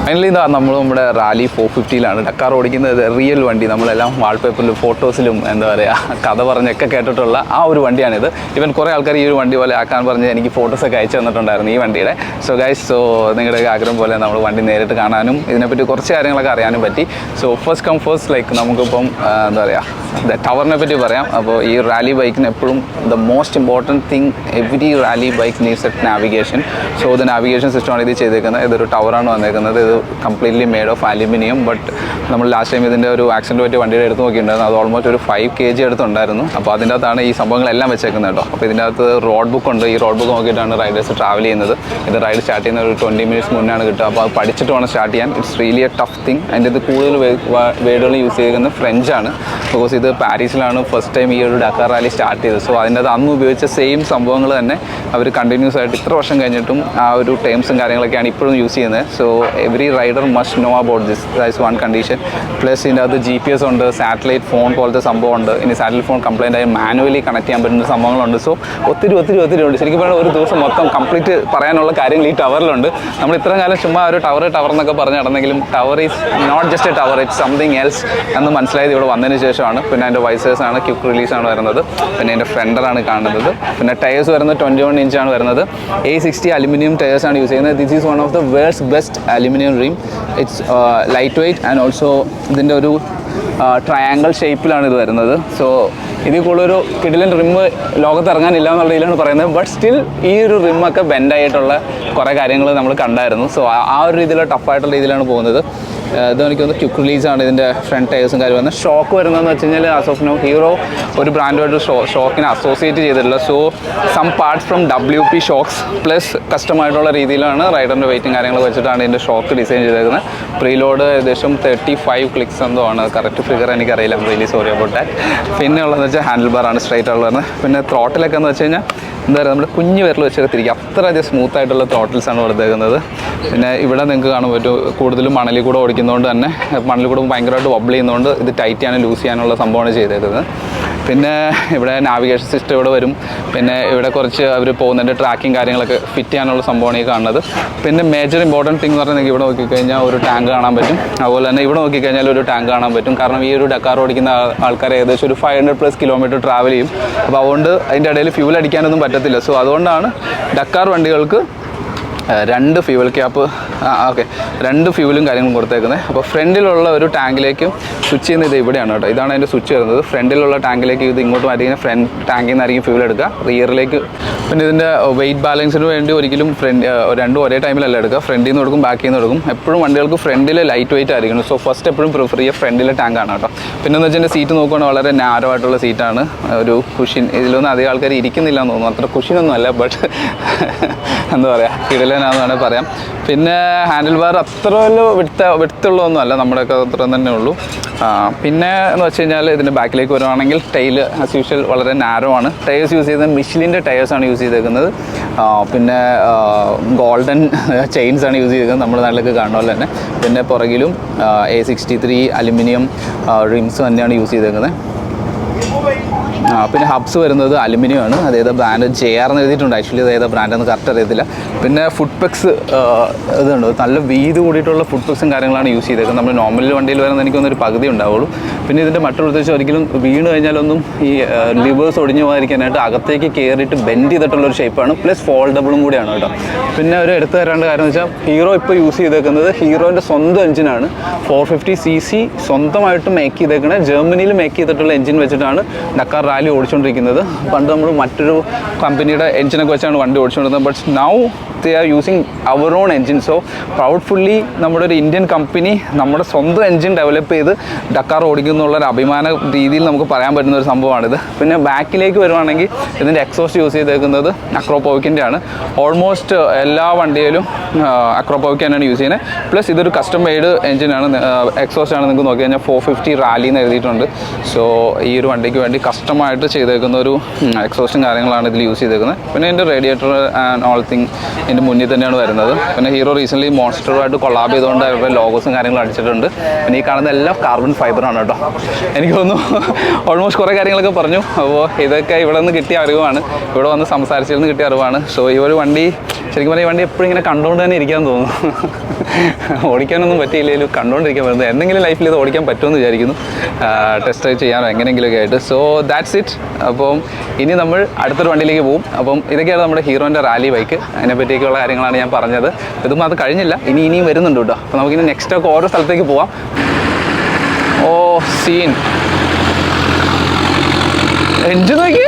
A: Finally ഇതാ നമ്മൾ നമ്മുടെ rally 450ലാണ് ഡക്കാർ ഓടിക്കുന്നത്. Real വണ്ടി, നമ്മളെല്ലാം വാൾപേപ്പറിലും ഫോട്ടോസിലും എന്താ പറയുക കഥ പറഞ്ഞൊക്കെ കേട്ടിട്ടുള്ള ആ ഒരു വണ്ടിയാണിത്. ഇവൻ കുറേ ആൾക്കാർ ഈ ഒരു വണ്ടി പോലെ ആക്കാൻ പറഞ്ഞ് എനിക്ക് ഫോട്ടോസൊക്കെ അയച്ചു തന്നിട്ടുണ്ടായിരുന്നു ഈ വണ്ടിയുടെ. സോ ഗൈസ്, സോ നിങ്ങളുടെ ആഗ്രഹം പോലെ നമ്മൾ വണ്ടി നേരിട്ട് കാണാനും ഇതിനെപ്പറ്റി കുറച്ച് കാര്യങ്ങളൊക്കെ അറിയാനും പറ്റി. So first come first, like നമുക്കിപ്പം എന്താ പറയുക ടവറിനെ പറ്റി പറയാം. അപ്പോൾ ഈ റാലി ബൈക്കിന് എപ്പോഴും the most important thing, every rally bike needs A navigation. So ഇത് നാവിഗേഷൻ സിസ്റ്റമാണ് ഇത് ചെയ്തേക്കുന്നത്. ഇതൊരു ടവറാണ് വന്നേക്കുന്നത്. ഇത് completely made of aluminium. But നമ്മൾ ലാസ്റ്റ് ടൈം ഇതിൻ്റെ ഒരു ആക്സിഡൻറ്റ് പറ്റി വണ്ടിയുടെ എടുത്ത് നോക്കിയിട്ടുണ്ടായിരുന്നു. അത് ഓൾമോസ്റ്റ് ഒരു 5 kg അടുത്തുണ്ടായിരുന്നു. അപ്പോൾ അതിൻ്റെ അകത്താണ് ഈ സംഭവങ്ങളെല്ലാം വെച്ചേക്കുന്നത് കേട്ടോ. അപ്പോൾ ഇതിൻ്റെ അകത്ത് റോഡ് ബുക്ക് ഉണ്ട്. ഈ റോഡ് ബുക്ക് നോക്കിയിട്ടാണ് റൈഡേഴ്സ് ട്രാവൽ ചെയ്യുന്നത്. ഇത് റൈഡ് സ്റ്റാർട്ട് ചെയ്യുന്ന ഒരു 20 minutes മുന്നാണ് കിട്ടുക. അപ്പോൾ അത് പഠിച്ചിട്ട് വേണം സ്റ്റാർട്ട് ചെയ്യാൻ. It's really A tough thing. അതിൻ്റെ ഇത് കൂടുതൽ വേർഡുകൾ യൂസ് ചെയ്യുന്നത് ഫ്രഞ്ചാണ്. ബിക്കോസ് ഇത് പാരീസിലാണ് ഫസ്റ്റ് ടൈം ഈ ഒരു ഡക്കാർ റാലി സ്റ്റാർട്ട് ചെയ്തത്. സോ അതിൻ്റെ അത് അന്ന് ഉപയോഗിച്ച സെയിം സംഭവങ്ങൾ തന്നെ അവർ കണ്ടിന്യൂസ് ആയിട്ട് ഇത്ര വർഷം കഴിഞ്ഞിട്ടും ആ ഒരു ടേംസും കാര്യങ്ങളൊക്കെയാണ് ഇപ്പോഴും യൂസ് ചെയ്യുന്നത്. So every rider must know about this. That's one condition. Plus ഇതിൻ്റെ അത് GPS ഉണ്ട്, സാറ്റലൈറ്റ് ഫോൺ പോലത്തെ സംഭവമുണ്ട്. ഇനി സാറ്റലൈറ്റ് ഫോൺ കംപ്ലൈൻ്റ് ആയി മാനുവലി കണക്ട് ചെയ്യാൻ പറ്റുന്ന സംഭവങ്ങളുണ്ട്. സോ ഒത്തിരി ഉണ്ട്. ശരിക്കും പറഞ്ഞാൽ ഒരു ദിവസം മൊത്തം കംപ്ലീറ്റ് പറയാനുള്ള കാര്യങ്ങൾ ഈ ടവറിലുണ്ട്. നമ്മൾ ഇത്രയും കാലം ചുമ്മാ ഒരു ടവർ എന്നൊക്കെ പറഞ്ഞ് നടന്നെങ്കിലും tower is not just a tower, it's something else എന്ന് മനസ്സിലായത് ഇവിടെ വന്നതിന് ശേഷമാണ്. പിന്നെ അതിൻ്റെ വൈസേഴ്സാണ്, ക്വിക്ക് റിലീസാണ് വരുന്നത്. പിന്നെ അതിൻ്റെ ഫ്രണ്ടറാണ് കാണുന്നത്. പിന്നെ ടയേഴ്സ് വരുന്നത് 21 ഇഞ്ചാണ് വരുന്നത്. A60 അലുമിനിയം ടയേഴ്സാണ് യൂസ് ചെയ്യുന്നത്. This is one of the world's best aluminium rim. It's light weight and also ഇതിൻ്റെ ഒരു ട്രയാങ്കിൾ ഷേപ്പിലാണ് ഇത് വരുന്നത്. സോ ഇതിൽ കൂടുതലൊരു കിടിലൻ റിമ്മ് ലോകത്ത് ഇറങ്ങാനില്ല എന്നുള്ള രീതിയിലാണ് പറയുന്നത്. ബട്ട് സ്റ്റിൽ ഈ ഒരു റിമ്മൊക്കെ ബെൻഡായിട്ടുള്ള കുറേ കാര്യങ്ങൾ നമ്മൾ കണ്ടായിരുന്നു. സോ ആ ഒരു രീതിയിലുള്ള ടഫായിട്ടുള്ള രീതിയിലാണ് പോകുന്നത്. ഇതെനിക്കൊന്ന് ക്വിക്ക് റിലീസാണ് ഇതിൻ്റെ ഫ്രണ്ട് ടയേഴ്സും കാര്യം വരുന്നത്. ഷോക്ക് വരുന്നതെന്ന് വെച്ച് കഴിഞ്ഞാൽ ആസ് ഓഫ് നോ ഹീറോ ഒരു ബ്രാൻഡുമായിട്ട് ഷോക്കിനെ അസോസിയേറ്റ് ചെയ്തിട്ടില്ല. So some parts from WP shocks plus കസ്റ്റമായിട്ടുള്ള രീതിയിലാണ് റൈഡറിൻ്റെ വെയിറ്റും കാര്യങ്ങളൊക്കെ വെച്ചിട്ടാണ് ഇതിൻ്റെ ഷോക്ക് ഡിസൈൻ ചെയ്തേക്കുന്നത്. പ്രീലോഡ് ഏകദേശം 35 ക്ലിക്സ് എന്തോ ആണ്. കറക്റ്റ് ഫിഗർ എനിക്കറിയില്ല, റിയലി സോറി അബൌട്ട് ദാറ്റ്. പിന്നെ ഉള്ളതെന്ന് വെച്ചാൽ ഹാൻഡിൽ ബാറാണ് സ്ട്രൈറ്റ് ആയിട്ട് വരുന്നത്. പിന്നെ ത്രോട്ടിലൊക്കെ എന്ന് വെച്ച് കഴിഞ്ഞാൽ എന്താ പറയുക നമ്മുടെ കുഞ്ഞ് വിരൽ വെച്ചൊക്കെ തിരിക്കുക, അത്രയധികം സ്മൂത്തായിട്ടുള്ള ത്രോട്ടിൽസാണ് കൊടുത്തേക്കുന്നത്. പിന്നെ ഇവിടെ നിങ്ങൾക്ക് കാണാൻ പറ്റും കൂടുതലും മണലിൽ കൂടെ ഓടിക്കുന്നതുകൊണ്ട് തന്നെ മണലിൽ കൂടെ ഭയങ്കരമായിട്ട് വബിൾ ചെയ്യുന്നതുകൊണ്ട് ഇത് ടൈറ്റ് ചെയ്യാനും ലൂസ് ചെയ്യാനുള്ള സംഭവമാണ് ചെയ്തേക്കുന്നത്. പിന്നെ ഇവിടെ നാവിഗേഷൻ സിസ്റ്റം ഇവിടെ വരും. പിന്നെ ഇവിടെ കുറച്ച് അവർ പോകുന്നതിൻ്റെ ട്രാക്കിങ് കാര്യങ്ങളൊക്കെ ഫിറ്റ് ചെയ്യാനുള്ള സംഭവമാണ് ഈ കാണുന്നത്. പിന്നെ മേജർ ഇമ്പോർട്ടൻറ്റ് തിങ് എന്ന് പറഞ്ഞാൽ ഇവിടെ നോക്കിക്കഴിഞ്ഞാൽ ഒരു ടാങ്ക് കാണാൻ പറ്റും. അതുപോലെ തന്നെ ഇവിടെ നോക്കിക്കഴിഞ്ഞാൽ ഒരു ടാങ്ക് കാണാൻ പറ്റും. കാരണം ഈ ഒരു ഡക്കാർ ഓടിക്കുന്ന ആൾക്കാർ ഏകദേശം ഒരു 500+ കിലോമീറ്റർ ട്രാവൽ ചെയ്യും. അപ്പോൾ അതുകൊണ്ട് അതിൻ്റെ ഇടയിൽ ഫ്യൂൽ അടിക്കാനൊന്നും പറ്റത്തില്ല. സോ അതുകൊണ്ടാണ് ഡക്കാർ വണ്ടികൾക്ക് 2 ഫ്യൂവൽ ക്യാപ്പ് രണ്ട് ഫ്യൂവലും കാര്യങ്ങളും കൊടുത്തേക്കുന്നത്. അപ്പോൾ ഫ്രണ്ടിലുള്ള ഒരു ടാങ്കിലേക്കും സ്വിച്ച് ചെയ്യുന്നത് ഇവിടെയാണ് കേട്ടോ. ഇതാണ് അതിൻ്റെ സ്വിച്ച് വരുന്നത്. ഫ്രണ്ടിലുള്ള ടാങ്കിലേക്ക് ഇത് ഇങ്ങോട്ട് മാറ്റിക്കഴിഞ്ഞാൽ ഫ്രണ്ട് ടാങ്കിൽ നിന്നായിരിക്കും ഫ്യൂൽ എടുക്കുക, റിയറിലേക്ക്. പിന്നെ ഇതിൻ്റെ വെയിറ്റ് ബാലൻസിന് വേണ്ടി ഒരിക്കലും രണ്ടും ഒരേ ടൈമിലല്ല എടുക്കുക. ഫ്രണ്ടിൽ നിന്ന് കൊടുക്കും, ബാക്കിൽ നിന്ന് കൊടുക്കും. എപ്പോഴും വണ്ടികൾക്ക് ഫ്രണ്ടിൽ ലൈറ്റ് വെയിറ്റ് ആയിരിക്കണം. സോ ഫസ്റ്റ് എപ്പോഴും പ്രിഫർ ചെയ്യുക ഫ്രണ്ടിലെ ടാങ്കാണ് കേട്ടോ. പിന്നെ എന്ന് വെച്ചാൽ സീറ്റ് നോക്കുകയാണെങ്കിൽ വളരെ നാരോ ആയിട്ടുള്ള സീറ്റാണ്. ഒരു കുഷിൻ ഇതിലൊന്നും അധികം ആൾക്കാർ ഇരിക്കുന്നില്ല എന്ന് തോന്നുന്നു. അത്ര കുഷിനൊന്നും അല്ല, ബട്ട് എന്താ പറയുക, കിടലനാന്ന് വേണമെങ്കിൽ പറയാം. പിന്നെ ഹാൻഡിൽ ബാർ അത്ര വിടുത്തുള്ളതൊന്നും അല്ല, നമ്മുടെയൊക്കെ അത്ര തന്നെ ഉള്ളൂ. പിന്നെ എന്ന് വെച്ച് കഴിഞ്ഞാൽ ഇതിൻ്റെ ബാക്കിലേക്ക് വരുവാണെങ്കിൽ ടൈൽ ആസ് യൂഷ്വൽ വളരെ നാരോ ആണ്. ടയേഴ്സ് യൂസ് ചെയ്തത് മിഷ്ലിൻ്റെ ടയേഴ്സാണ് യൂസ് ചെയ്തേക്കുന്നത്. പിന്നെ ഗോൾഡൻ ചെയിൻസ് ആണ് യൂസ് ചെയ്തേക്കുന്നത്, നമ്മുടെ നാട്ടിലൊക്കെ കാണുന്ന പോലെ തന്നെ. പിന്നെ പുറകിലും A63 അലുമിനിയം റിംസ് തന്നെയാണ് യൂസ് ചെയ്തേക്കുന്നത്. പിന്നെ ഹബ്സ് വരുന്നത് അലുമിനിയം ആണ്. അതേതാ ബ്രാൻഡ് JR എന്ന് എഴുതിയിട്ടുണ്ട്. ആക്ച്വലി അത് ഏതാ ബ്രാൻഡെന്ന് കറക്റ്റ് അറിയത്തില്ല. പിന്നെ ഫുഡ് പെക്സ് ഇതുണ്ട്, നല്ല വീതി കൂടിയിട്ടുള്ള ഫുഡ് പെക്സും കാര്യങ്ങളാണ് യൂസ് ചെയ്തേക്കുന്നത്. നമ്മൾ നോർമൽ വണ്ടിയിൽ വരുന്ന എനിക്കൊന്നൊരു പകുതി ഉണ്ടാവുള്ളൂ. പിന്നെ ഇതിൻ്റെ മറ്റൊരു ഉദ്ദേശം ഒരിക്കലും വീണ് കഴിഞ്ഞാലൊന്നും ഈ ലിവേഴ്സ് ഒടിഞ്ഞു പോകാതിരിക്കാനായിട്ട് അകത്തേക്ക് കയറിയിട്ട് ബെൻഡ് ചെയ്തിട്ടുള്ളൊരു ഷേപ്പാണ്. പ്ലസ് ഫോൾഡബിളും കൂടിയാണ് കേട്ടോ. പിന്നെ ഒരു എടുത്തു തരേണ്ട കാര്യം എന്ന് വെച്ചാൽ ഹീറോ ഇപ്പോൾ യൂസ് ചെയ്തേക്കുന്നത് ഹീറോൻ്റെ സ്വന്തം എഞ്ചിനാണ്. 450cc സ്വന്തമായിട്ട് മേക്ക് ചെയ്തേക്കുന്നത്, ജർമ്മനിയിൽ മേക്ക് ചെയ്തിട്ടുള്ള എഞ്ചിൻ വെച്ചിട്ടാണ് ഡക്കാർ റാലി ഓടിച്ചുകൊണ്ടിരിക്കുന്നത്. പണ്ട് നമ്മൾ മറ്റൊരു കമ്പനിയുടെ എഞ്ചിനൊക്കെ വെച്ചാണ് വണ്ടി ഓടിച്ചുകൊണ്ടിരുന്നത്. But now they are using our own engine. So proudfully നമ്മുടെ ഒരു ഇന്ത്യൻ കമ്പനി നമ്മുടെ സ്വന്തം എഞ്ചിൻ ഡെവലപ്പ് ചെയ്ത് ഡക്കാർ ഓടിക്കുന്നുള്ളൊരു അഭിമാന രീതിയിൽ നമുക്ക് പറയാൻ പറ്റുന്ന ഒരു സംഭവമാണിത്. പിന്നെ ബാക്കിലേക്ക് വരുവാണെങ്കിൽ ഇതിൻ്റെ എക്സോസ്റ്റ് യൂസ് ചെയ്തേക്കുന്നത് അക്രോപോവിക്കിൻ്റെ ആണ്. ഓൾമോസ്റ്റ് എല്ലാ വണ്ടിയിലും അക്രോപോവിക്ക് തന്നെയാണ് യൂസ് ചെയ്യുന്നത്. പ്ലസ് ഇതൊരു കസ്റ്റം മെയ്ഡ് എഞ്ചിനാണ്. എക്സോസ്റ്റ് ആണ് നിങ്ങൾക്ക് നോക്കി കഴിഞ്ഞാൽ 450 റാലി എന്ന് എഴുതിയിട്ടുണ്ട്. സോ ഈ ഒരു വണ്ടിക്ക് വേണ്ടി കസ്റ്റമായിട്ട് ചെയ്തേക്കുന്ന ഒരു എക്സോസ്റ്റും കാര്യങ്ങളാണ് ഇതിൽ യൂസ് ചെയ്തേക്കുന്നത്. പിന്നെ ഇതിൻ്റെ റേഡിയേറ്റർ ആൻഡ് ഓൾ തിങ് ഇതിൻ്റെ മുന്നിൽ തന്നെയാണ് വരുന്നത്. പിന്നെ ഹീറോ റീസെൻ്റ്ലി മോൺസ്റ്ററുമായിട്ട് കൊളാബ് ചെയ്തുകൊണ്ട് അവരുടെ ലോഗോസും കാര്യങ്ങളും അടിച്ചിട്ടുണ്ട്. പിന്നെ ഈ കാണുന്ന എല്ലാം കാർബൺ ഫൈബറാണ് കേട്ടോ. എനിക്ക് തോന്നുന്നു ഓൾമോസ്റ്റ് കുറേ കാര്യങ്ങളൊക്കെ പറഞ്ഞു. അപ്പോൾ ഇതൊക്കെ ഇവിടെ നിന്ന് കിട്ടിയ അറിവാണ്, ഇവിടെ വന്ന് സംസാരിച്ചിരുന്ന് കിട്ടിയ അറിവാണ്. സോ ഈ ഒരു വണ്ടി ശരിക്കും പറഞ്ഞാൽ ഈ വണ്ടി എപ്പോഴും ഇങ്ങനെ കണ്ടുകൊണ്ട് തന്നെ ഇരിക്കാൻ തോന്നുന്നു. ഓടിക്കാനൊന്നും പറ്റിയില്ലെങ്കിലും കണ്ടുകൊണ്ടിരിക്കാൻ പറ്റുന്നത്. എന്തെങ്കിലും ലൈഫിൽ ഇത് ഓടിക്കാൻ പറ്റുമെന്ന് വിചാരിക്കുന്നു, ടെസ്റ്റ് ഡ്രൈവ് ചെയ്യാനോ എങ്ങനെയെങ്കിലുമൊക്കെ ആയിട്ട്. So that's it. അപ്പം ഇനി നമ്മൾ അടുത്തൊരു വണ്ടിയിലേക്ക് പോകും. അപ്പം ഇതൊക്കെയാണ് നമ്മുടെ ഹീറോൻ്റെ റാലി ബൈക്ക്. അതിനെപ്പറ്റിയൊക്കെയുള്ള കാര്യങ്ങളാണ് ഞാൻ പറഞ്ഞത്. ഇതും അത് കഴിഞ്ഞില്ല, ഇനിയും വരുന്നുണ്ട് കേട്ടോ. അപ്പോൾ നമുക്കിനി നെക്സ്റ്റൊക്കെ ഓരോ സ്ഥലത്തേക്ക് പോവാം. ഓ സീൻ എഞ്ചിൻ നോക്കി.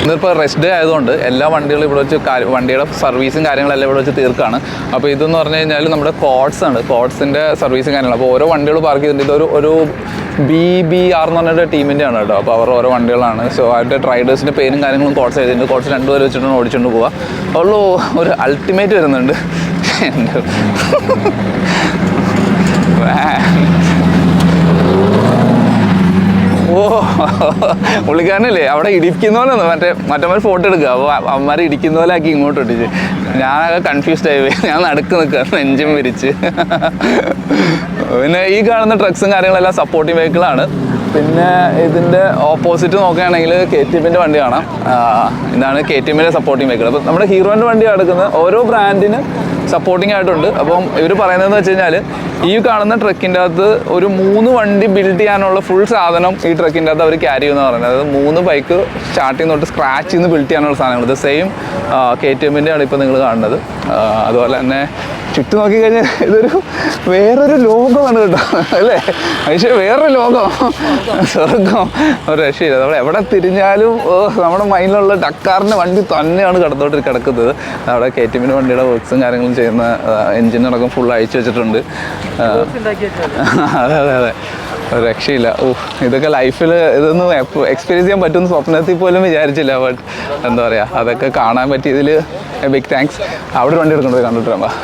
A: ഇന്നിപ്പോൾ റെസ്റ്റ് ഡേ ആയതുകൊണ്ട് എല്ലാ വണ്ടികളും ഇവിടെ വെച്ച് വണ്ടിയുടെ സർവീസും കാര്യങ്ങളെല്ലാം ഇവിടെ വെച്ച് തീർക്കാണ്. അപ്പോൾ ഇതെന്ന് പറഞ്ഞു കഴിഞ്ഞാൽ നമ്മുടെ കോഡ്സാണ്, കോഡ്സിൻ്റെ സർവീസും കാര്യങ്ങളും. അപ്പോൾ ഓരോ വണ്ടികൾ പാർക്ക് ചെയ്തിട്ടുണ്ട്. ഇതൊരു BBR എന്ന് പറഞ്ഞൊരു ടീമിൻ്റെ ആണ് കേട്ടോ. അപ്പോൾ അവർ ഓരോ വണ്ടികളാണ്. സോ അവരുടെ റൈഡേഴ്സിൻ്റെ പേരും കാര്യങ്ങളും കോഡ്സ് എഴുതിയിട്ടുണ്ട്. കോഡ്സ് 2 പേര് വെച്ചിട്ടാണ് ഓടിച്ചുകൊണ്ട് പോവുക. ഉള്ളൂ ഒരു അൾട്ടിമേറ്റ് വരുന്നുണ്ട്. ഓ പുള്ളിക്കാരനല്ലേ അവിടെ ഇടിക്കുന്ന പോലെ മറ്റന്മാർ ഫോട്ടോ എടുക്കുക. അപ്പോൾ അവന്മാർ ഇടിക്കുന്ന പോലെ ആക്കി ഇങ്ങോട്ട് ഇട്ടിച്ച് ഞാനൊക്കെ കൺഫ്യൂസ്ഡ് ആയി. ഞാൻ നടുക്ക് നിൽക്കുക, നെഞ്ചും വിരിച്ച്. പിന്നെ ഈ കാണുന്ന ട്രക്സും കാര്യങ്ങളെല്ലാം സപ്പോർട്ടിംഗ് വെഹിക്കിളാണ്. പിന്നെ ഇതിൻ്റെ ഓപ്പോസിറ്റ് നോക്കുകയാണെങ്കിൽ KTMൻ്റെ വണ്ടി കാണാം. ഇതാണ് KTMൻ്റെ സപ്പോർട്ടിംഗ് വെഹിക്കിൾ. അപ്പോൾ നമ്മുടെ ഹീറോൻ്റെ വണ്ടി എടുക്കുന്നത് ഓരോ ബ്രാൻഡിന് സപ്പോർട്ടിംഗ് ആയിട്ടുണ്ട്. അപ്പം ഇവർ പറയുന്നതെന്ന് വെച്ച് കഴിഞ്ഞാൽ ഈ കാണുന്ന ട്രക്കിൻ്റെ അകത്ത് ഒരു 3 വണ്ടി ബിൽഡ് ചെയ്യാനുള്ള ഫുൾ സാധനം ഈ ട്രക്കിൻ്റെ അകത്ത് അവർ ക്യാരി ചെയ്യുമെന്ന് പറയുന്നത്. അതായത് 3 ബൈക്ക് സ്റ്റാർട്ടിങ് തൊട്ട് സ്ക്രാച്ചിൽ നിന്ന് ബിൽഡ് ചെയ്യാനുള്ള സാധനങ്ങൾ. ഇത് സെയിം KTMൻ്റെ ആണ് ഇപ്പോൾ നിങ്ങൾ കാണുന്നത്. അതുപോലെ തന്നെ ചുറ്റും നോക്കിക്കഴിഞ്ഞാൽ ഇതൊരു വേറൊരു ലോകമാണ് കേട്ടോ, അല്ലേ? പക്ഷേ വേറൊരു ലോകം, സ്വർഗം, ഒരു രക്ഷയില്ല. നമ്മൾ എവിടെ തിരിഞ്ഞാലും നമ്മുടെ മൈൻഡിലുള്ള ഡക്കാറിൻ്റെ വണ്ടി തന്നെയാണ് കിടത്തോട്ട് കിടക്കുന്നത്. അവിടെ KTMൻ്റെ വണ്ടിയുടെ വർക്ക്സും കാര്യങ്ങളും ചെയ്യുന്ന എൻജിനടക്കം ഫുൾ അയച്ചു വെച്ചിട്ടുണ്ട്. അതെ അതെ അതെ, ഒരു രക്ഷയില്ല. ഇതൊക്കെ ലൈഫിൽ ഇതൊന്നും എക്സ്പീരിയൻസ് ചെയ്യാൻ പറ്റുമെന്ന് സ്വപ്നത്തിൽ പോലും വിചാരിച്ചില്ല. ബട്ട് എന്താ പറയുക, അതൊക്കെ കാണാൻ പറ്റിയതിൽ ബിഗ് താങ്ക്സ്. അവിടെ വണ്ടി എടുക്കേണ്ടത് കണ്ടിട്ട് വരാം.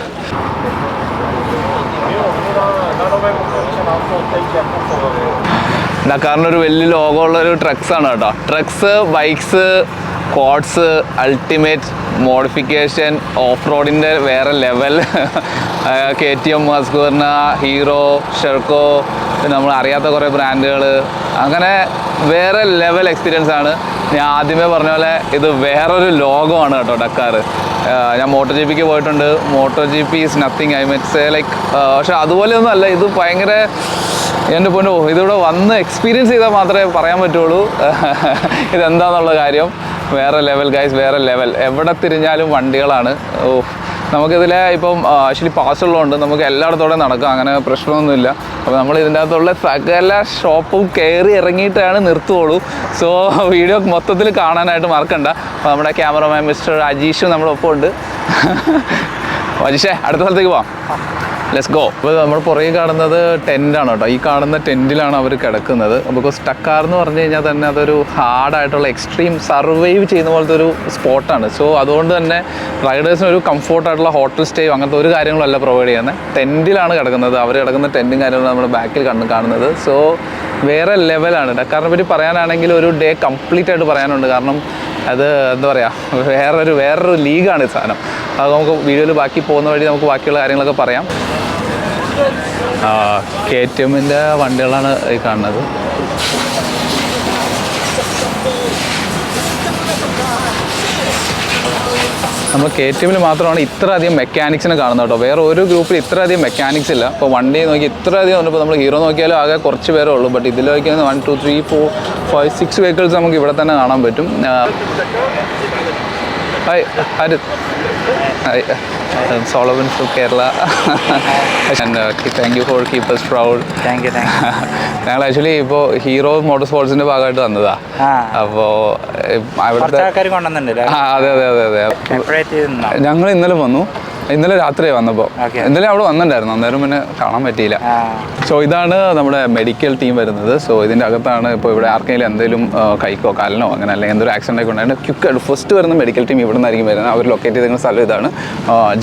A: ഡക്കാറിൻ്റെ ഒരു വലിയ ലോഗമുള്ളൊരു ട്രക്സാണ് കേട്ടോ. ട്രക്സ്, ബൈക്സ്, കോഡ്സ് അൾട്ടിമേറ്റ് മോഡിഫിക്കേഷൻ ഓഫ് റോഡിൻ്റെ വേറെ level KTM, Husqvarna, Hero, Sherco, പിന്നെ നമ്മൾ അറിയാത്ത കുറേ ബ്രാൻഡുകൾ, അങ്ങനെ വേറെ ലെവൽ എക്സ്പീരിയൻസ് ആണ്. ഞാൻ ആദ്യമേ പറഞ്ഞ പോലെ ഇത് വേറൊരു ലോകമാണ് കേട്ടോ ഡക്കാർ. ഞാൻ MotoGP പോയിട്ടുണ്ട്. MotoGP is nothing, I mean say like. പക്ഷെ അതുപോലെയൊന്നും അല്ല, ഇത് ഭയങ്കര എൻ്റെ പൊന്നോ, ഇതിവിടെ വന്ന് എക്സ്പീരിയൻസ് ചെയ്താൽ മാത്രമേ പറയാൻ പറ്റുള്ളൂ ഇതെന്താണെന്നുള്ള കാര്യം. വേറെ ലെവൽ ഗൈസ്, വേറെ ലെവൽ. എവിടെ തിരിഞ്ഞാലും വണ്ടികളാണ്. നമുക്കിതിൽ ഇപ്പം ആക്ച്വലി പാസ് ഉള്ളതുകൊണ്ട് നമുക്ക് എല്ലായിടത്തോടെ നടക്കാം, അങ്ങനെ പ്രശ്നമൊന്നുമില്ല. അപ്പോൾ നമ്മൾ ഇതിൻ്റെ അകത്തുള്ള സകല ഷോപ്പും കയറി ഇറങ്ങിയിട്ടാണ് നിർത്തുകയുള്ളൂ. സോ വീഡിയോ മൊത്തത്തിൽ കാണാനായിട്ട് മറക്കണ്ട. അപ്പോൾ നമ്മുടെ ക്യാമറമാൻ മിസ്റ്റർ അജീഷും നമ്മുടെ ഒപ്പം ഉണ്ട്. അജീഷേ, അടുത്ത സ്ഥലത്തേക്ക് പോവാം. Let's go. അപ്പോൾ നമ്മൾ പുറകെ കാണുന്നത് ടെൻ്റാണ് കേട്ടോ. ഈ കാണുന്ന ടെൻറ്റിലാണ് അവർ കിടക്കുന്നത്. ബിക്കോസ് ഡക്കാർ എന്ന് പറഞ്ഞു കഴിഞ്ഞാൽ തന്നെ അതൊരു ഹാർഡായിട്ടുള്ള എക്സ്ട്രീം സർവൈവ് ചെയ്യുന്ന പോലത്തെ ഒരു സ്പോട്ടാണ്. സോ അതുകൊണ്ട് തന്നെ റൈഡേഴ്സിന് ഒരു കംഫോർട്ടായിട്ടുള്ള ഹോട്ടൽ സ്റ്റേയോ അങ്ങനത്തെ ഒരു കാര്യങ്ങളും അല്ല പ്രൊവൈഡ് ചെയ്യുന്നത്. ടെൻറ്റിലാണ് കിടക്കുന്നത്. അവർ കിടക്കുന്ന ടെൻറ്റും കാര്യങ്ങളും നമ്മുടെ ബാക്കിൽ കാണുന്നത്. സോ വേറെ ലെവലാണ്. ഡക്കാറിനെ പറ്റി പറയാനാണെങ്കിൽ ഒരു ഡേ കംപ്ലീറ്റ് ആയിട്ട് പറയാനുണ്ട്. കാരണം അത് എന്താ പറയുക, വേറൊരു ലീഗാണ് ഈ സാധനം. അത് നമുക്ക് വീഡിയോയിൽ ബാക്കി പോകുന്ന വഴി നമുക്ക് ബാക്കിയുള്ള കാര്യങ്ങളൊക്കെ പറയാം. KTMൻ്റെ വണ്ടികളാണ് ഈ കാണുന്നത്. നമ്മൾ KTMൽ മാത്രമാണ് ഇത്രയധികം മെക്കാനിക്സിനെ കാണുന്നത് കേട്ടോ. വേറെ ഒരു ഗ്രൂപ്പിൽ ഇത്രയധികം മെക്കാനിക്സ് ഇല്ല. ഇപ്പോൾ വണ്ടി നോക്കി ഇത്രയധികം ഉണ്ട്. ഇപ്പോൾ നമ്മൾ ഹീറോ നോക്കിയാലും ആകെ കുറച്ച് പേരേ ഉള്ളൂ. ബട്ട് ഇതിൽ നോക്കിയാൽ 1, 2, 3, 4, 5, 6 വെഹിക്കിൾസ് നമുക്ക് ഇവിടെ തന്നെ കാണാൻ പറ്റും. Hi Harith. Hi, Solomon from Kerala. And thank you for keep us proud.
F: Thank you.
A: ഞങ്ങൾ ആക്ച്വലി ഇപ്പോൾ ഹീറോ മോട്ടോർ സ്പോർട്സിൻ്റെ ഭാഗമായിട്ട് വന്നതാ. അപ്പോൾ അവിടുത്തെ
F: ആൾക്കാർ കൊണ്ടുവന്നിട്ടുണ്ട്.
A: ഞങ്ങൾ ഇന്നലെ വന്നു. ഇന്നലെ രാത്രിയാണ് വന്നപ്പോൾ. ഇന്നലെ അവിടെ വന്നിട്ടുണ്ടായിരുന്നു, അന്നേരം പിന്നെ കാണാൻ പറ്റിയില്ല. സോ ഇതാണ് നമ്മുടെ മെഡിക്കൽ ടീം വരുന്നത്. സോ ഇതിൻ്റെ അകത്താണ് ഇപ്പോൾ ഇവിടെ ആർക്കെങ്കിലും എന്തെങ്കിലും കൈക്കോ കാലിനോ അങ്ങനെ അല്ലെങ്കിൽ എന്തൊരു ആക്സിഡൻ്റ് ഒക്കെ ഉണ്ടായിട്ട് ക്വിക്കായിട്ട് ഫസ്റ്റ് വരുന്ന മെഡിക്കൽ ടീം ഇവിടെ നിന്നായിരിക്കും വരുന്നത്. അവർ ലൊക്കേറ്റ് ചെയ്തിരിക്കുന്ന സ്ഥലം ഇതാണ്.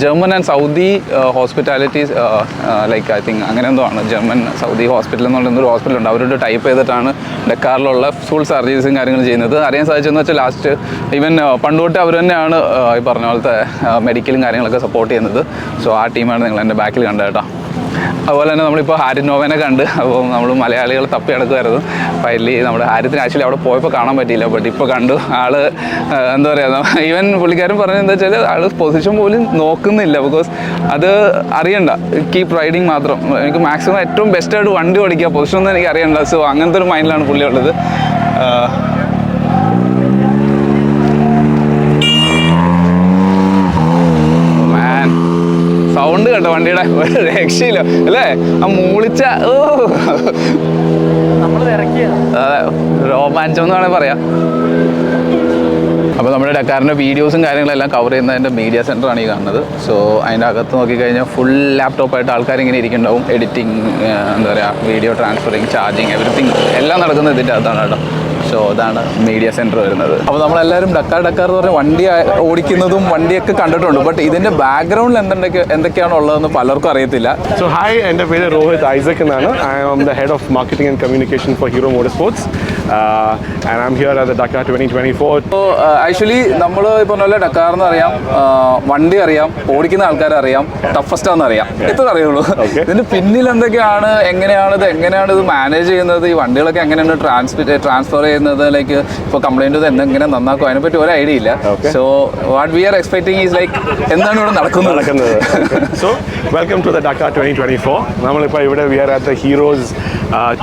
A: German and Saudi hospitalities like I think അങ്ങനെ എന്തോ ആണ്. ജർമ്മൻ സൗദി ഹോസ്പിറ്റൽ എന്നുള്ള എന്തൊരു ഹോസ്പിറ്റലുണ്ട്. അവരോട് ടൈപ്പ് ചെയ്തിട്ടാണ് ഡക്കാറിലുള്ള ഫുൾ സർജറീസും കാര്യങ്ങളും ചെയ്യുന്നത്. അറിയാൻ സാധിച്ചതെന്ന് വെച്ചാൽ ലാസ്റ്റ് ഈവൻ പണ്ടുതൊട്ട് അവർ തന്നെയാണ് ഈ പറഞ്ഞ പോലത്തെ മെഡിക്കലും കാര്യങ്ങളൊക്കെ സപ്പോർട്ട് ചെയ്യുന്നത്. സോ ആ ടീമാണ് നിങ്ങൾ എൻ്റെ ബാക്കിൽ കണ്ടത് കേട്ടോ. അതുപോലെ തന്നെ നമ്മളിപ്പോൾ ഹാരിത് നോവനെ കണ്ട്. അപ്പോൾ നമ്മൾ മലയാളികൾ തപ്പി നടക്കുമായിരുന്നു. ഫൈനലി നമ്മുടെ ഹാരിത്തിന് ആക്ച്വലി അവിടെ പോയപ്പോൾ കാണാൻ പറ്റിയില്ല. ബട്ട് ഇപ്പോൾ കണ്ടു. ആള് എന്താ പറയുക, ഈവൻ പുള്ളിക്കാരൻ പറഞ്ഞത് എന്താ വെച്ചാൽ ആൾ പൊസിഷൻ പോലും നോക്കുന്നില്ല. ബിക്കോസ് അത് അറിയണ്ട, കീപ്പ് റൈഡിങ് മാത്രം. എനിക്ക് മാക്സിമം ഏറ്റവും ബെസ്റ്റായിട്ട് വണ്ടി ഓടിക്കുക, പൊസിഷൻ ഒന്നും എനിക്ക് അറിയണ്ട. സോ അങ്ങനത്തെ ഒരു മൈൻഡിലാണ് പുള്ളി ഉള്ളത്. സൗണ്ട് കേട്ടോ വണ്ടിയുടെ, ഒരു രക്ഷയില്ല അല്ലേ? ആ മൂളിച്ച അതെ രോമാഞ്ചം എന്ന് വേണമെങ്കിൽ പറയാം. അപ്പോൾ നമ്മുടെ ഡക്കാറിൻ്റെ വീഡിയോസും കാര്യങ്ങളെല്ലാം കവർ ചെയ്യുന്നതിൻ്റെ മീഡിയ സെൻ്ററാണ് ഈ കാണുന്നത്. സോ അതിൻ്റെ അകത്ത് നോക്കിക്കഴിഞ്ഞാൽ ഫുൾ ലാപ്ടോപ്പായിട്ട് ആൾക്കാർ ഇങ്ങനെ ഇരിക്കുന്നുണ്ടാവും. എഡിറ്റിംഗ്, എന്താ പറയുക, വീഡിയോ ട്രാൻസ്ഫറിങ്, ചാർജിങ്, എവറിത്തിങ് എല്ലാം നടക്കുന്നത് ഇതിൻ്റെ അകത്താണ് കേട്ടോ. സോ അതാണ് മീഡിയ സെൻറ്റർ വരുന്നത്. അപ്പോൾ നമ്മളെല്ലാവരും ഡക്കാർ എന്ന് പറഞ്ഞാൽ വണ്ടി ഓടിക്കുന്നതും വണ്ടിയൊക്കെ കണ്ടിട്ടുണ്ട്. ബട്ട് ഇതിൻ്റെ ബാക്ക്ഗ്രൗണ്ടിൽ എന്തൊക്കെയാണ് ഉള്ളതെന്ന് പലർക്കും അറിയത്തില്ല.
C: So hi, എൻ്റെ പേര് രോഹിത് ഐസക് എന്നാണ്. I am the head of marketing and communication for Hero Motorsports. And I'm here at the Dakar 2024.
A: അപ്പോൾ ആക്ച്വലി നമ്മൾ ഇപ്പോൾ പറഞ്ഞ പോലെ ഡക്കാർ എന്ന് അറിയാം, വണ്ടി അറിയാം, ഓടിക്കുന്ന ആൾക്കാരെ അറിയാം, ടഫസ്റ്റാന്ന് അറിയാം, ഇത്ര അറിയുള്ളൂ. ഇതിൻ്റെ പിന്നിൽ എന്തൊക്കെയാണ്, എങ്ങനെയാണ് ഇത് മാനേജ് ചെയ്യുന്നത്, ഈ വണ്ടികളൊക്കെ എങ്ങനെയാണ് ട്രാൻസ്ഫർ ചെയ്യുന്നത്, ലൈക്ക് ഇപ്പോൾ കംപ്ലൈൻറ്റ് എങ്ങനെ നന്നാക്കും, അതിനെപ്പറ്റി ഒരു ഐഡിയ ഇല്ല. So what we are expecting is like എന്താണ് ഇവിടെ നടക്കുന്നത്.
C: So welcome to the Dakar 2024. നമ്മളിപ്പോൾ ഇവിടെ we are at the Heroes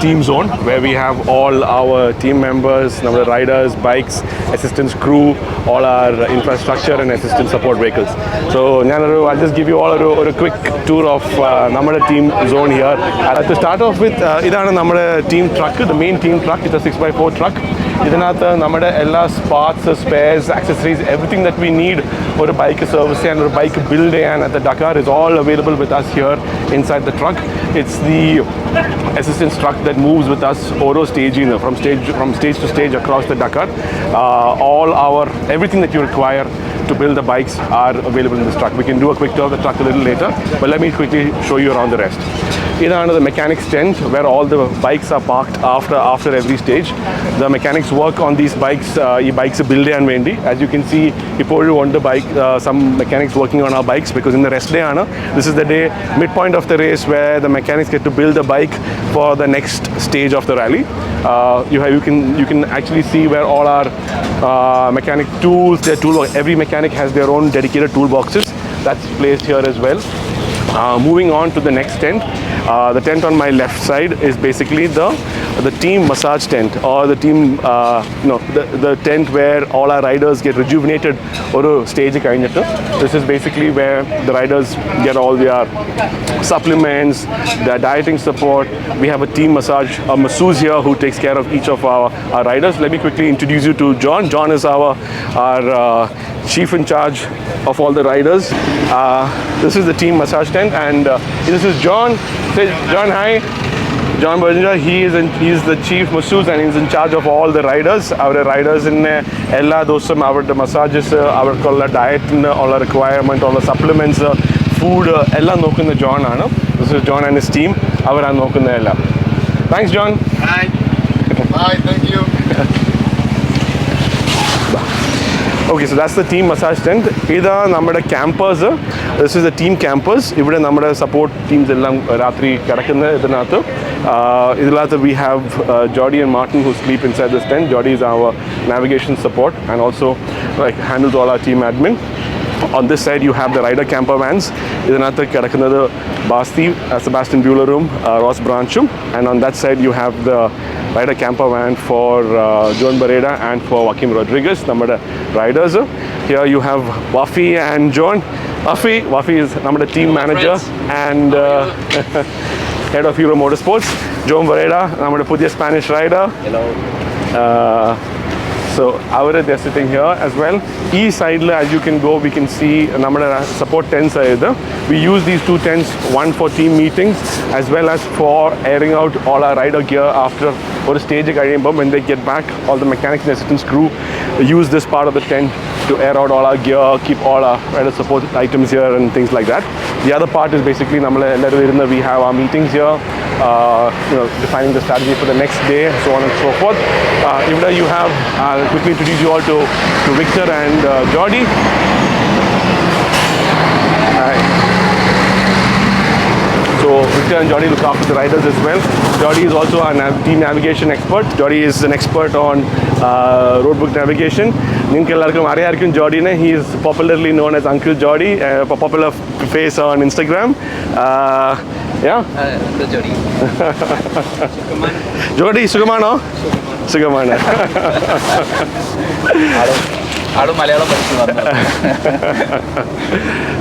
C: team zone where we have all our team members, നമ്മുടെ riders, bikes, assistance crew, all our infrastructure and assistance support vehicles. So I'll just give you all a quick tour of നമ്മുടെ team zone here. To start off with, ഇതാണ് നമ്മുടെ team truck, the main team truck. It's a 6x4 truck. ഇതിനകത്ത് നമ്മുടെ എല്ലാ parts, spares, accessories, everything that we need ഒരു bike service ചെയ്യാൻ, ഒരു bike build ചെയ്യാൻ at the Dakar is all available with us here inside the truck. It's the assistance truck that moves with us ഓരോ സ്റ്റേജിൽ നിന്ന് from stage to stage across the Dakar. Everything that you require to build the bikes are available in this truck. We can do a quick tour of the truck a little later, but let me quickly show you around the rest. ഇതാണ് the mechanics tent where all the bikes are parked after every stage. The mechanics work on these bikes. ഈ bikes build ചെയ്യാൻ വേണ്ടി. As you can see, ഇപ്പോഴും ഉണ്ട് some mechanics working on our bikes because in the rest day ആണ്. This is the day midpoint of the race where the mechanics get to build the bike for the next stage of the rally. You can actually see where all our mechanic tools, their toolbox. Every mechanic has their own dedicated toolboxes. That's placed here as well. Moving on to the next tent. The tent on my left side is basically the team massage tent, or the team the tent where all our riders get rejuvenated oru stage kayinittu. This is basically where the riders get all their supplements, their dieting support. We have a team massage, a masseuse here who takes care of each of our riders. Let me quickly introduce you to John. John is our chief in charge of all the riders. This is the team massage tent, and this is John. Say John, hi. John Berginger, he is the chief masseuse and he's in charge of all the riders. Our riders in ella dosam our massages, our diet, all the requirement, all the supplements, food, ella nokkunna John aanu. This is John and his team. Avara nokkunna ella. Thanks John.
F: Hi. Bye, thank you.
C: Okay, so that's the team massage tent. Ida nammade campers. This is the team campers. Ivide nammade support teams ellam rathri kadakkunna idinathu. Idillathu we have Jody and Martin who sleep inside this tent. Jody is our navigation support and also handles all our team admin. On this side you have the rider camper vans. Idinathu kadakkunnathu Basti, Sebastian Bueller room, Ross Branchum, and on that side you have the rider camper van for Joan Barreda and for Joaquim Rodriguez, nammade riders. Here you have Wafi and John. Wafi is nammade team manager and head of Hero Motorsports. Joan Barreda, nammade pudhiya Spanish rider.
D: Hello.
C: So they're sitting here as well. East side, as you can go, we can see nammade support tents are either. We use these two tents, one for team meetings as well as for airing out all our rider gear after or stage when they get back. All the mechanics and assistants crew use this part of the tent to air out all our gear, keep all our rider support items here and things like that. The other part is basically we have our meetings here, defining the strategy for the next day, so on and so forth. Even you have, I'll quickly introduce you all to Victor and Jordi. Hi. So Victor and Jordi look after the riders as well. Jordi is also a team navigation expert. Jordi is an expert on roadbook navigation. Jordi, he is popularly known as Uncle Jordi, a popular face on Instagram. Yeah?
D: Jody.
C: Jordi, Sugamano? Sugamano.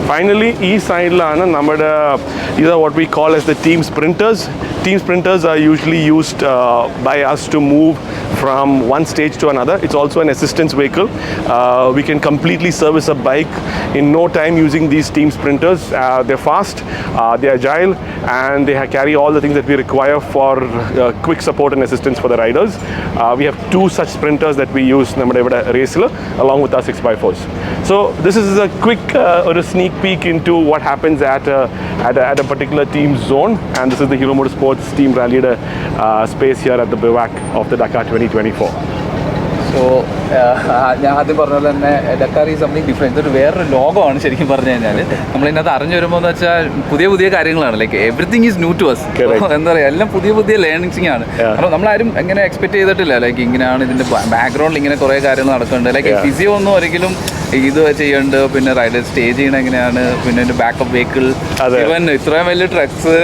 C: Finally, east side these are what we call as the team sprinters. Team sprinters are usually used by us to move from one stage to another. It's also an assistance vehicle. We can completely service a bike in no time using these team sprinters. They're fast, they're agile, and they carry all the things that we require for quick support and assistance for the riders. We have two such sprinters that we use along with our 6x4s. So this is a quick or a sneak peek into what happens at a particular team zone, and this is the Hero Motorsports team rally space here at the bivouac of the Dakar 2024.
A: So ഞാൻ ആദ്യം പറഞ്ഞ പോലെ തന്നെ ഡക്കാർ is something different. ഇതൊരു വേറൊരു ലോകമാണ് ശരിക്കും പറഞ്ഞു കഴിഞ്ഞാൽ. നമ്മളിതിനകത്ത് അറിഞ്ഞു വരുമ്പോൾ എന്ന് വെച്ചാൽ പുതിയ പുതിയ കാര്യങ്ങളാണ്. Like everything is new to us. എന്താ പറയുക, എല്ലാം പുതിയ പുതിയ ലേണിങ്സിങ് ആണ്. കാരണം നമ്മളാരും എങ്ങനെ എക്സ്പെക്ട് ചെയ്തിട്ടില്ല ലൈക്ക് ഇങ്ങനെയാണ് ഇതിൻ്റെ ബാക്ക്ഗ്രൗണ്ടിൽ ഇങ്ങനെ കുറേ കാര്യങ്ങൾ നടക്കുന്നുണ്ട്. ലൈക്ക് ഫിസിയോ ഒന്നും ഒരിക്കലും ഇത് ചെയ്യുന്നുണ്ട്. പിന്നെ റൈഡർ സ്റ്റേജ് ചെയ്യണ എങ്ങനെയാണ്, പിന്നെ ഒരു ബാക്കപ്പ് വെഹിക്കിൾ, ഇവൻ ഇത്രയും വലിയ ട്രക്സ്.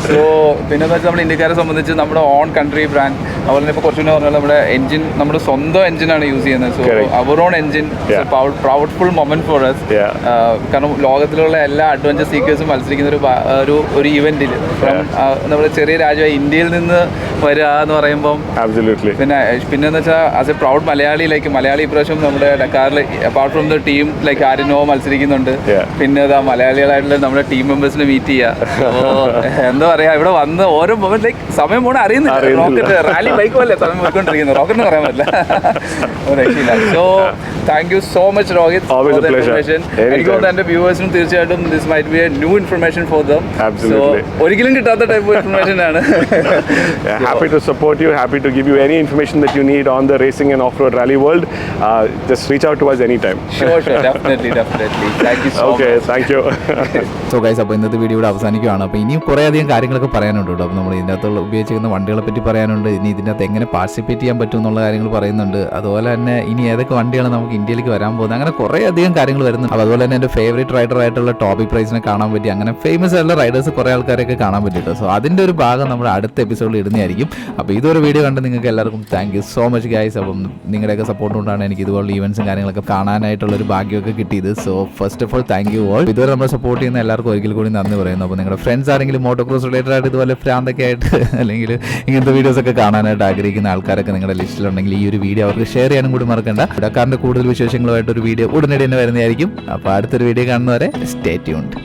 A: സോ പിന്നെന്ന് വെച്ചാൽ നമ്മുടെ ഇന്ത്യക്കാരെ സംബന്ധിച്ച് നമ്മുടെ ഓൺ കൺട്രി ബ്രാൻഡ്, അതുപോലെ തന്നെ ഇപ്പോൾ കുറച്ചുകൂടി പറഞ്ഞാൽ നമ്മുടെ എൻജിൻ നമ്മുടെ സ്വന്തം എൻജിനാണ് യൂസ് ചെയ്യുന്നത്. സോ അവർ own engine proudful moment for us. കാരണം ലോകത്തിലുള്ള എല്ലാ അഡ്വഞ്ചർ സീക്കേഴ്സും മത്സരിക്കുന്ന ഒരു ഇവന്റിൽ നമ്മുടെ ചെറിയ രാജ്യമായ ഇന്ത്യയിൽ നിന്ന് വരിക എന്ന് പറയുമ്പം പിന്നെന്ന് വെച്ചാൽ ആസ് എ പ്രൗഡ് മലയാളിയിലേക്ക് മലയാളി ഇപ്രാവശ്യം നമ്മുടെ ഡക്കാറിൽ apart from the team like ആരിനോ മത്സരിക്കുന്നുണ്ട്. പിന്നെ മലയാളികളായിട്ടുള്ള നമ്മുടെ ടീം മെമ്പേഴ്സിനെ മീറ്റ് ചെയ്യുക. എന്താ പറയാ, ഇവിടെ വന്ന് ഓരോ മൊമെന്റ് ലൈക്ക് സമയം പോണ അറിയുന്നില്ല. റോക്കറ്റ് റാലി ബൈക്ക് പോലെ സമയം പോയിക്കൊണ്ടിരിക്കുന്നത്. റോക്കറ്റിന് പറയാൻ പറ്റില്ല. ഒരു രക്ഷയില്ല. So thank you so much Rohit
C: Always
A: for
C: a
A: the
C: pleasure.
A: information.
C: Anytime.
A: എനിക്ക് തോന്നുന്നു എൻ്റെ വ്യൂവേഴ്സിനും തീർച്ചയായിട്ടും this might be A new information for them.
C: Absolutely.
A: So ഒരിക്കലും കിട്ടാത്ത ടൈപ്പ് ഇൻഫർമേഷൻ ആണ്.
C: Happy to support you, happy to give you any information that you need on the racing and off-road rally world. Just reach out to us anytime.
A: Sure, definitely. Thank you so
C: Okay,
A: much.
C: thank you.
A: So guys, അപ്പോൾ ഇന്നത്തെ video ഇവിടെ അവസാനിക്കുകയാണ്. അപ്പോൾ ഇനിയും കുറേ അധികം കാര്യങ്ങളൊക്കെ പറയാനുണ്ട് കേട്ടോ. അപ്പോൾ നമ്മൾ ഇതിൻ്റെ അകത്തുള്ള ഉപയോഗിച്ചിരിക്കുന്ന വണ്ടികളെ പറ്റി പറയാനുണ്ട്. ഇനി ഇതിൻ്റെ അകത്ത് എങ്ങനെ പാർട്ടിസിപ്പേറ്റ് ചെയ്യാൻ പറ്റും എന്നുള്ള കാര്യങ്ങൾ പറയുന്നുണ്ട്. അതുപോലെ തന്നെ ഇനി ഏതൊക്കെ വണ്ടിയാണ് നമുക്ക് ഇന്ത്യയിലേക്ക് വരാൻ പോകുന്നത്, അങ്ങനെ കുറേ അധികം കാര്യങ്ങൾ വരുന്നുണ്ട്. അപ്പോൾ അതുപോലെ തന്നെ എൻ്റെ ഫേവറേറ്റ് റൈഡർ ആയിട്ടുള്ള ടോബി പ്രൈസിനെ കാണാൻ പറ്റി. അങ്ങനെ ഫേമസ് ആയിട്ടുള്ള റൈഡേഴ്സ് കുറേ ആൾക്കാരൊക്കെ കാണാൻ പറ്റിട്ടോ. സോ അതിൻ്റെ ഒരു ഭാഗം നമ്മൾ അടുത്ത എപ്പിസോഡിൽ ഇടുന്നതായിരിക്കും. അപ്പോൾ ഇതൊരു വീഡിയോ കണ്ട് നിങ്ങൾക്ക് എല്ലാവർക്കും thank you so much guys. അപ്പം നിങ്ങളുടെയൊക്കെ സപ്പോർട്ട് കൊണ്ടാണ് എനിക്ക് ഇതുപോലുള്ള ഈവൻസും കാര്യങ്ങളൊക്കെ കാണാനായിട്ടുള്ളൊരു ഭാഗ്യമൊക്കെ കിട്ടിയത്. So first of all thank you all. ഇതുവരെ നമ്മൾ സപ്പോർട്ട് ചെയ്യുന്ന എല്ലാവർക്കും ഒരിക്കൽ കൂടി നന്ദി പറയുന്നു. അപ്പോൾ നിങ്ങളുടെ ഫ്രണ്ട്സ് ആരെങ്കിലും മോട്ടോക്രോസ് റിലേറ്റഡ് ആയിട്ട് ഇതുപോലെ ഭ്രാന്തൊക്കെ ആയിട്ട് അല്ലെങ്കിൽ ഇങ്ങനത്തെ വീഡിയോസ് ഒക്കെ കാണാനായിട്ട് ആഗ്രഹിക്കുന്ന ആൾക്കാരൊക്കെ നിങ്ങളുടെ ലിസ്റ്റിലുണ്ടെങ്കിൽ ഈ ഒരു വീഡിയോ അവർക്ക് ഷെയർ ചെയ്യാനും കൂടി മറക്കണ്ട. ഡക്കാറിൻ്റെ കൂടുതൽ വിശേഷങ്ങളുമായിട്ടൊരു വീഡിയോ ഉടനടി തന്നെ വരുന്നതായിരിക്കും. അപ്പോൾ അടുത്തൊരു വീഡിയോ കാണുന്നവരെ സ്റ്റേ ട്യൂൺഡ്.